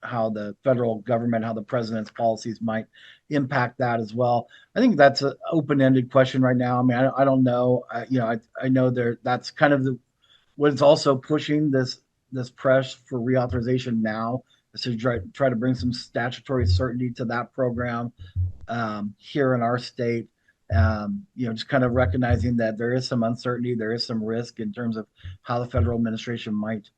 Speaker 4: how the federal government, how the president's policies might impact that as well. I think that's an open-ended question right now. I mean, I don't know. I know that's kind of what's also pushing this press for reauthorization now, is to try to bring some statutory certainty to that program here in our state. just kind of recognizing that there is some uncertainty, there is some risk in terms of how the federal administration might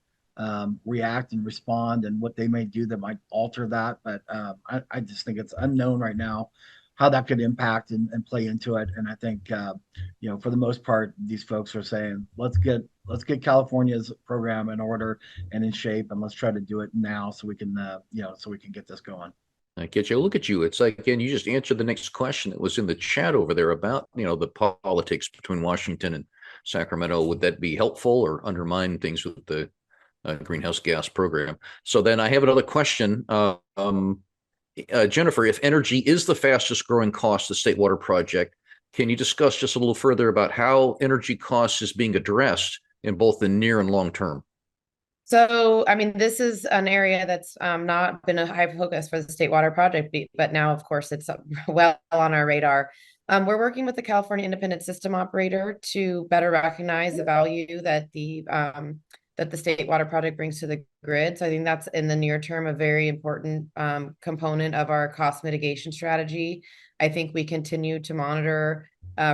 Speaker 4: react and respond, and what they may do that might alter that. But I just think it's unknown right now how that could impact and play into it. And I think for the most part, these folks are saying, let's get California's program in order and in shape, and let's try to do it now so we can so we can get this going.
Speaker 1: I get you. Look at you. It's like, again, you just answered the next question that was in the chat over there about, the politics between Washington and Sacramento. Would that be helpful or undermine things with the greenhouse gas program? So then I have another question. Jennifer, if energy is the fastest growing cost of the State Water Project, can you discuss just a little further about how energy costs is being addressed in both the near and long term?
Speaker 2: So, I mean, this is an area that's not been a high focus for the State Water Project, but now, of course, it's well on our radar. We're working with the California Independent System Operator to better recognize the value that the State Water Project brings to the grid. So I think that's in the near term a very important component of our cost mitigation strategy. I think we continue to monitor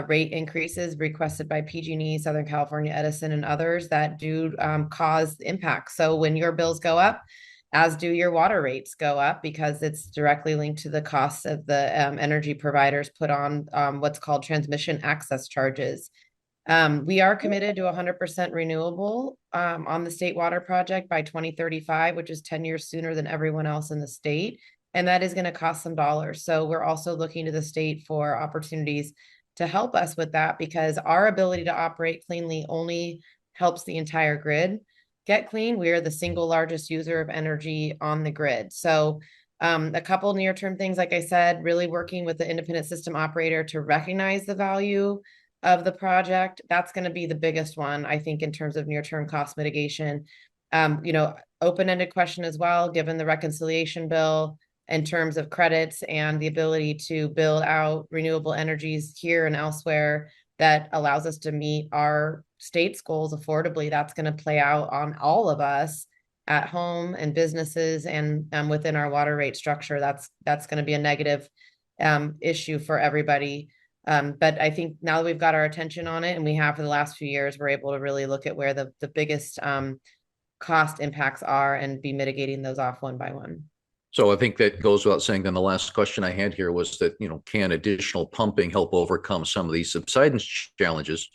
Speaker 2: rate increases requested by PG&E, Southern California Edison, and others that do cause impact. So when your bills go up, as do your water rates go up, because it's directly linked to the costs of the energy providers put on what's called transmission access charges. We are committed to 100% renewable on the State Water Project by 2035, which is 10 years sooner than everyone else in the state. And that is going to cost some dollars. So we're also looking to the state for opportunities to help us with that, because our ability to operate cleanly only helps the entire grid get clean. We are the single largest user of energy on the grid. So a couple near-term things, like I said, really working with the independent system operator to recognize the value of the project. That's going to be the biggest one, I think, in terms of near-term cost mitigation. Open-ended question as well, given the reconciliation bill, in terms of credits and the ability to build out renewable energies here and elsewhere that allows us to meet our state's goals affordably. That's going to play out on all of us at home and businesses and within our water rate structure. That's going to be a negative issue for everybody. But I think now that we've got our attention on it, and we have for the last few years, we're able to really look at where the biggest cost impacts are and be mitigating those off one by one.
Speaker 1: So I think that goes without saying. Then the last question I had here was that, can additional pumping help overcome some of these subsidence challenges?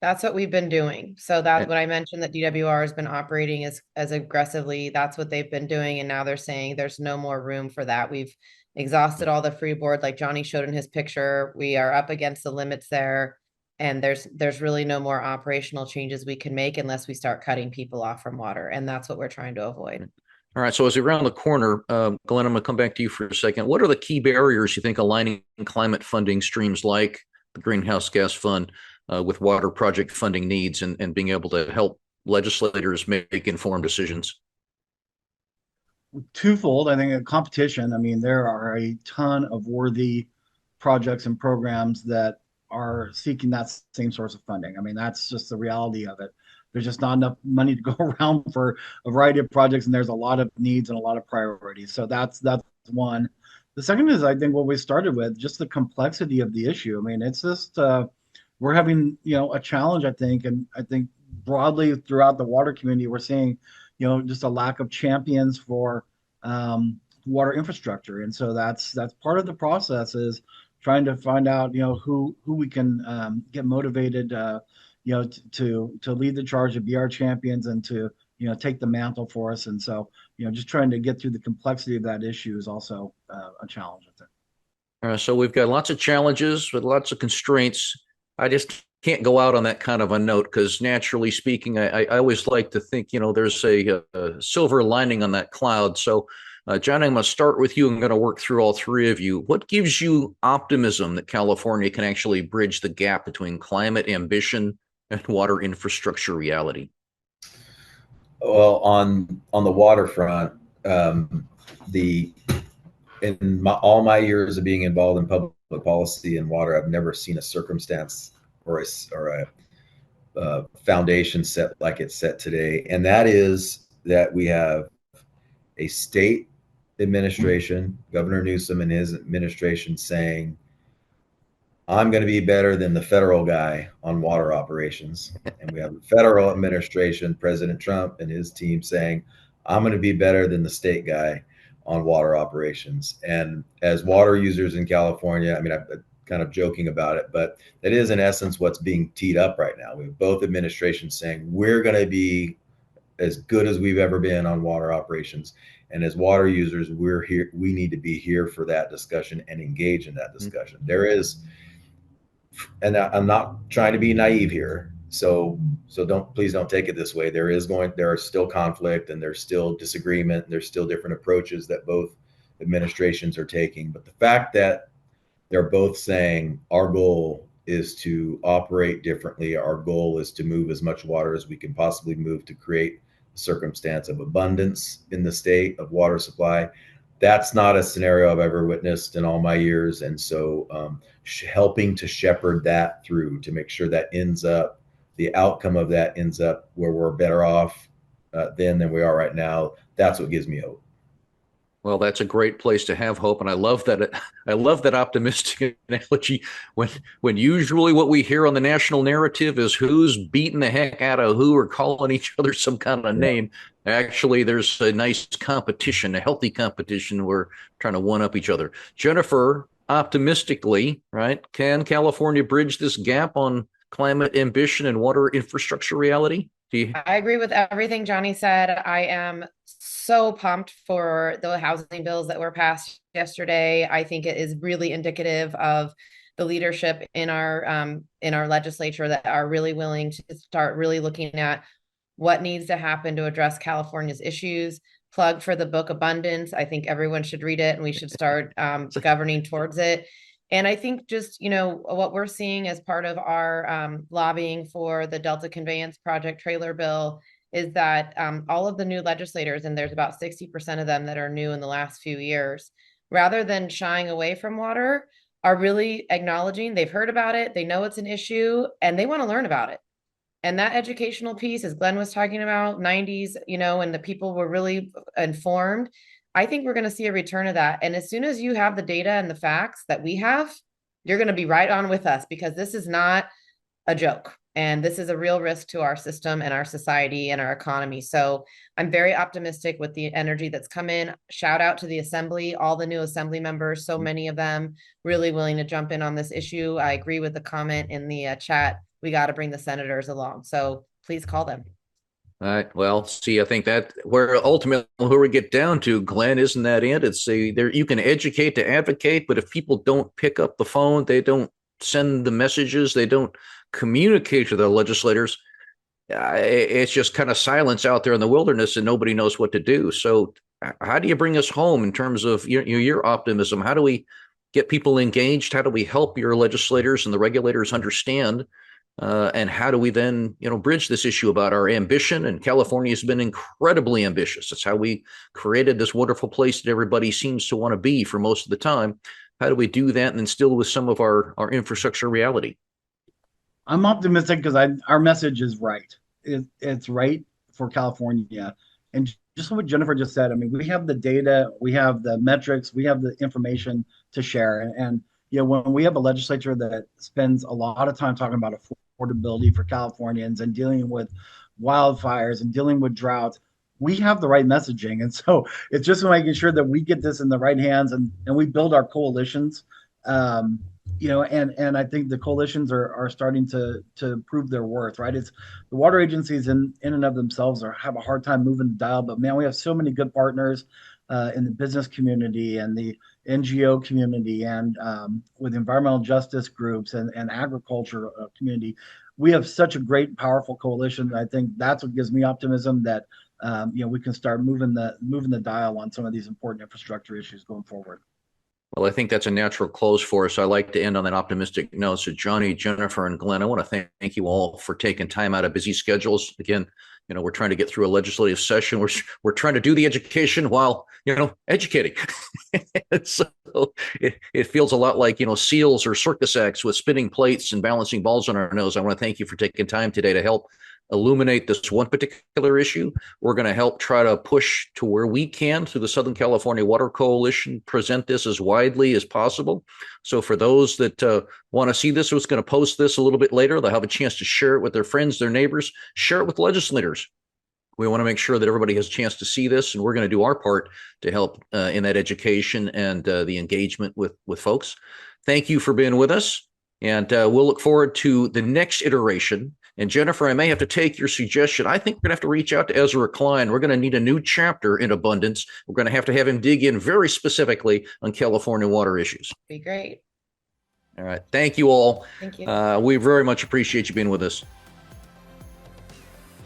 Speaker 2: That's what we've been doing. So that's what I mentioned, that DWR has been operating as aggressively. That's what they've been doing. And now they're saying there's no more room for that. We've exhausted all the freeboard, like Johnny showed in his picture. We are up against the limits there. And there's really no more operational changes we can make unless we start cutting people off from water. And that's what we're trying to avoid.
Speaker 1: All right. So as we round the corner, Glenn, I'm going to come back to you for a second. What are the key barriers you think aligning climate funding streams like the Greenhouse Gas Fund with water project funding needs and being able to help legislators make informed decisions?
Speaker 4: Twofold. I think a competition. I mean, there are a ton of worthy projects and programs that are seeking that same source of funding. I mean, that's just the reality of it. There's just not enough money to go around for a variety of projects, and there's a lot of needs and a lot of priorities. So that's one. The second is, I think, what we started with, just the complexity of the issue. I mean, it's just we're having a challenge, I think, and I think broadly throughout the water community, we're seeing just a lack of champions for water infrastructure, and so that's part of the process, is trying to find out who we can get motivated to lead the charge, to be our champions, and to take the mantle for us. And so just trying to get through the complexity of that issue is also a challenge, I think.
Speaker 1: So we've got lots of challenges with lots of constraints. I just can't go out on that kind of a note, because naturally speaking, I always like to think there's a silver lining on that cloud. So John, I'm going to start with you. I'm going to work through all three of you. What gives you optimism that California can actually bridge the gap between climate ambition and water infrastructure reality?
Speaker 3: Well, on the waterfront, all my years of being involved in public policy and water, I've never seen a circumstance or a foundation set like it's set today, and that is that we have a state administration, Governor Newsom and his administration, saying I'm going to be better than the federal guy on water operations. And we have the federal administration, President Trump and his team saying, I'm going to be better than the state guy on water operations. And as water users in California, I mean, I'm kind of joking about it, but that is in essence what's being teed up right now. We have both administrations saying we're going to be as good as we've ever been on water operations. And as water users, we're here. We need to be here for that discussion and engage in that discussion. There is, and I'm not trying to be naive here. So please don't take it this way. There are still conflict and there's still disagreement. And there's still different approaches that both administrations are taking. But the fact that they're both saying our goal is to operate differently. Our goal is to move as much water as we can possibly move to create a circumstance of abundance in the state of water supply. That's not a scenario I've ever witnessed in all my years. And so helping to shepherd that through to make sure that the outcome of that ends up where we're better off then than we are right now. That's what gives me hope.
Speaker 1: Well, that's a great place to have hope, and I love that. I love that optimistic analogy. When usually what we hear on the national narrative is who's beating the heck out of who or calling each other some kind of name. Actually, there's a nice competition, a healthy competition. We're trying to one up each other. Jennifer, optimistically, right? Can California bridge this gap on climate ambition and water infrastructure reality?
Speaker 2: I agree with everything Johnny said. I am so pumped for the housing bills that were passed yesterday. I think it is really indicative of the leadership in our legislature that are really willing to start really looking at what needs to happen to address California's issues. Plug for the book Abundance. I think everyone should read it and we should start governing towards it. And I think just, what we're seeing as part of our lobbying for the Delta Conveyance Project trailer bill is that all of the new legislators, and there's about 60% of them that are new in the last few years, rather than shying away from water, are really acknowledging they've heard about it, they know it's an issue, and they want to learn about it. And that educational piece, as Glenn was talking about, 90s, and the people were really informed. I think we're going to see a return of that. And as soon as you have the data and the facts that we have, you're going to be right on with us, because this is not a joke. And this is a real risk to our system and our society and our economy. So I'm very optimistic with the energy that's come in. Shout out to the Assembly, all the new Assembly members, so many of them really willing to jump in on this issue. I agree with the comment in the chat. We got to bring the senators along. So please call them.
Speaker 1: All right. Well, see, I think that where ultimately where we get down to, Glenn, isn't that it? It's there. You can educate to advocate, but if people don't pick up the phone, they don't send the messages, they don't communicate to their legislators, it's just kind of silence out there in the wilderness and nobody knows what to do. So how do you bring us home in terms of your optimism? How do we get people engaged? How do we help your legislators and the regulators understand? And how do we then, bridge this issue about our ambition? And California has been incredibly ambitious. That's how we created this wonderful place that everybody seems to want to be for most of the time. How do we do that and instill with some of our infrastructure reality?
Speaker 4: I'm optimistic because our message is right. It's right for California. And just what Jennifer just said, I mean, we have the data, we have the metrics, we have the information to share. And when we have a legislature that spends a lot of time talking about affordability for Californians and dealing with wildfires and dealing with droughts, we have the right messaging. And so it's just making sure that we get this in the right hands and we build our coalitions. And I think the coalitions are starting to prove their worth, right? It's the water agencies in and of themselves have a hard time moving the dial, but man, we have so many good partners in the business community and the NGO community and with environmental justice groups and agriculture community. We have such a great, powerful coalition. I think that's what gives me optimism that we can start moving the dial on some of these important infrastructure issues going forward.
Speaker 1: Well, I think that's a natural close for us. I like to end on that optimistic note. So Johnny, Jennifer, and Glenn, I want to thank you all for taking time out of busy schedules. Again, we're trying to get through a legislative session. We're trying to do the education while, educating. So it feels a lot like, SEALs or circus acts with spinning plates and balancing balls on our nose. I want to thank you for taking time today to help illuminate this one particular issue. We're going to help try to push to where we can through the Southern California Water Coalition, present this as widely as possible. So for those that want to see this, who's going to post this a little bit later, they'll have a chance to share it with their friends, their neighbors, share it with legislators. We want to make sure that everybody has a chance to see this, and we're going to do our part to help in that education and the engagement with folks. Thank you for being with us, and we'll look forward to the next iteration. And Jennifer, I may have to take your suggestion. I think we're going to have to reach out to Ezra Klein. We're going to need a new chapter in abundance. We're going to have him dig in very specifically on California water issues.
Speaker 2: Be great.
Speaker 1: All right. Thank you all.
Speaker 2: Thank you.
Speaker 1: We very much appreciate you being with us.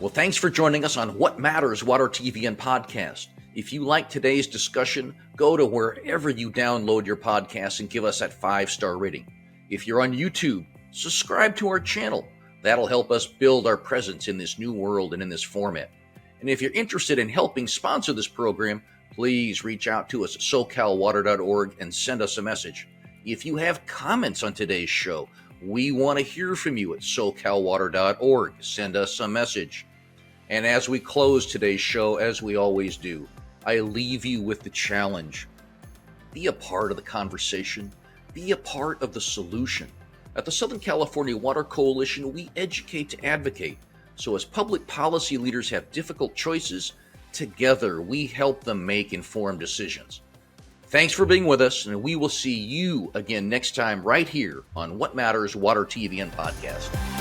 Speaker 1: Well, thanks for joining us on What Matters Water TV and Podcast. If you like today's discussion, go to wherever you download your podcasts and give us that 5-star rating. If you're on YouTube, subscribe to our channel. That'll help us build our presence in this new world and in this format. And if you're interested in helping sponsor this program, please reach out to us at socalwater.org and send us a message. If you have comments on today's show, we want to hear from you at socalwater.org. Send us a message. And as we close today's show, as we always do, I leave you with the challenge. Be a part of the conversation. Be a part of the solution. At the Southern California Water Coalition, we educate to advocate. So as public policy leaders have difficult choices, together we help them make informed decisions. Thanks for being with us, and we will see you again next time right here on What Matters Water TV and Podcast.